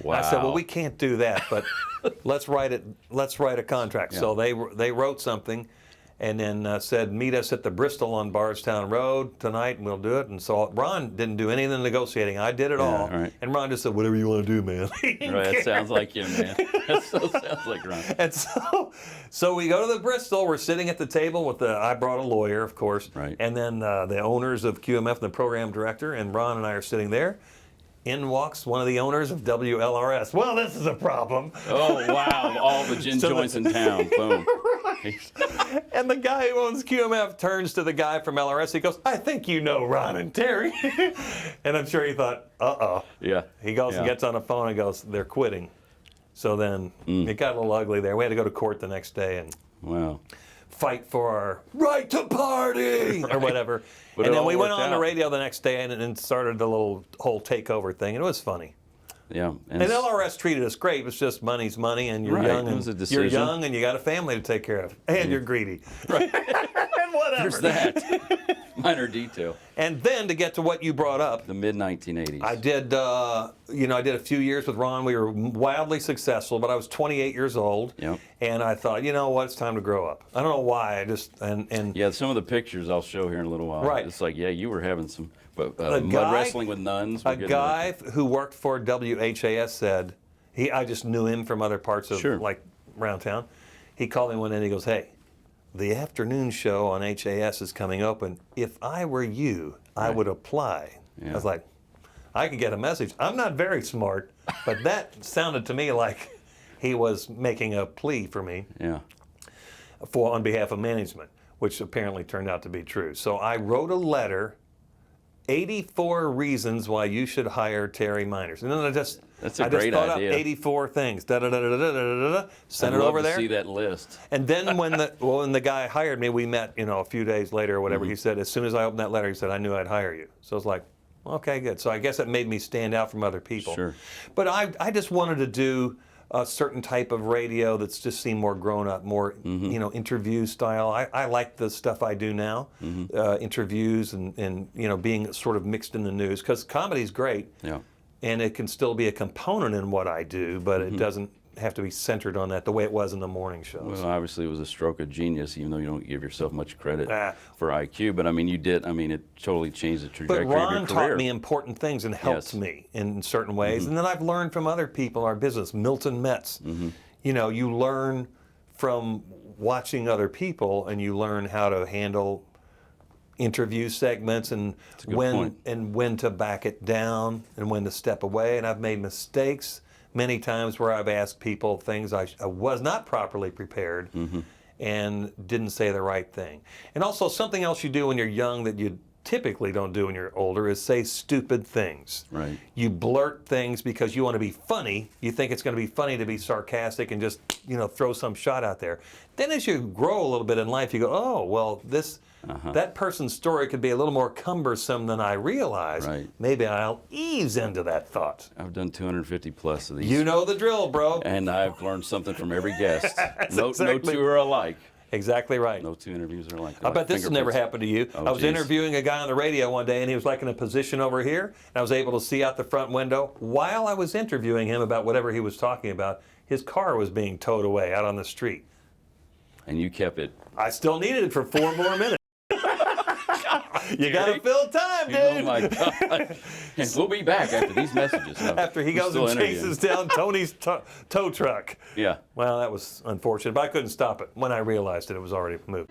Wow. I said, well, we can't do that, but let's write a contract. Yeah. So they wrote something, and then said, meet us at the Bristol on Bardstown Road tonight, and we'll do it. And so Ron didn't do any of the negotiating. I did it all. Right. And Ron just said, whatever you want to do, man. Right, that sounds like you, man. That so sounds like Ron. And so we go to the Bristol. We're sitting at the table with I brought a lawyer, of course. Right. And then the owners of QMF and the program director, and Ron and I are sitting there. In walks one of the owners of WLRS. Well, this is a problem. Oh, wow. All the gin joints in town. Boom. Right. And the guy who owns QMF turns to the guy from LRS. He goes, I think you know Ron and Terry. And I'm sure he thought, uh-oh. Yeah. He goes and gets on the phone and goes, they're quitting. So then it got a little ugly there. We had to go to court the next day and Wow. fight for our right to party or whatever. But and it then all we went worked on the out. radio the next day and started the whole takeover thing. And it was funny. Yeah. And LRS treated us great. It's just money's money, and you're Right. young, It and was a you're decision. young, and you got a family to take care of, and you're greedy. Right. And whatever. There's that. Minor detail. And then to get to what you brought up, The mid-1980s. I did. I did a few years with Ron. We were wildly successful, but I was 28 years old, Yep. and I thought, you know what, it's time to grow up. I don't know why. I just and Yeah, some of the pictures I'll show here in a little while. Right. It's like, yeah, you were having some mud guy- wrestling with nuns. We're a getting guy who worked for WHAS said, I just knew him from other parts of Sure. like around town. He called me one day and he goes, hey, the afternoon show on HAS is coming open. If I were you, I would apply. Yeah. I was like, I could get a message. I'm not very smart, but that sounded to me like he was making a plea for me Yeah. on behalf of management, which apparently turned out to be true. So I wrote a letter, 84 reasons why you should hire Terry Meiners. And then I just great thought idea. up 84 things. Sent I'd it love over to there. see that list. And then when the guy hired me, we met, a few days later or whatever. He said, as soon as I opened that letter, he said, I knew I'd hire you. So I was like, okay, good. So I guess it made me stand out from other people. Sure. But I just wanted to do a certain type of radio that's just seemed more grown up, more interview style. I like the stuff I do now, interviews and being sort of mixed in the news, because comedy's great. Yeah. And it can still be a component in what I do, but it doesn't have to be centered on that the way it was in the morning shows. Well, obviously it was a stroke of genius, even though you don't give yourself much credit Ah. for IQ. But I mean, you did. I mean, it totally changed the But trajectory of your Ron career. taught me important things and helped Yes. me in certain ways. And then I've learned from other people in our business. Milton Metz. You learn from watching other people, and you learn how to handle interview segments and a good point. when to back it down and when to step away. And I've made mistakes many times where I've asked people things I was not properly prepared and didn't say the right thing. And also something else you do when you're young that you typically don't do when you're older is say stupid things. Right. You blurt things because you want to be funny. You think it's going to be funny to be sarcastic and just, throw some shot out there. Then as you grow a little bit in life, you go, oh, well, that person's story could be a little more cumbersome than I realized. Right. Maybe I'll ease into that thought. I've done 250 plus of these. You know the drill, bro. And I've learned something from every guest. No exactly- two are alike. Exactly right. No two interviews are alike. I bet this has never happened to you. Oh, I was geez. interviewing a guy on the radio one day, and he was like in a position over here, and I was able to see out the front window. While I was interviewing him about whatever he was talking about, his car was being towed away out on the street. And you kept it. I still needed it for 4 more minutes. You got to fill time, dude. Oh my God. And we'll be back after these messages. No, After he we're goes still and interviewing. chases down Tony's tow truck. Yeah. Well, that was unfortunate, but I couldn't stop it. When I realized it was already moved.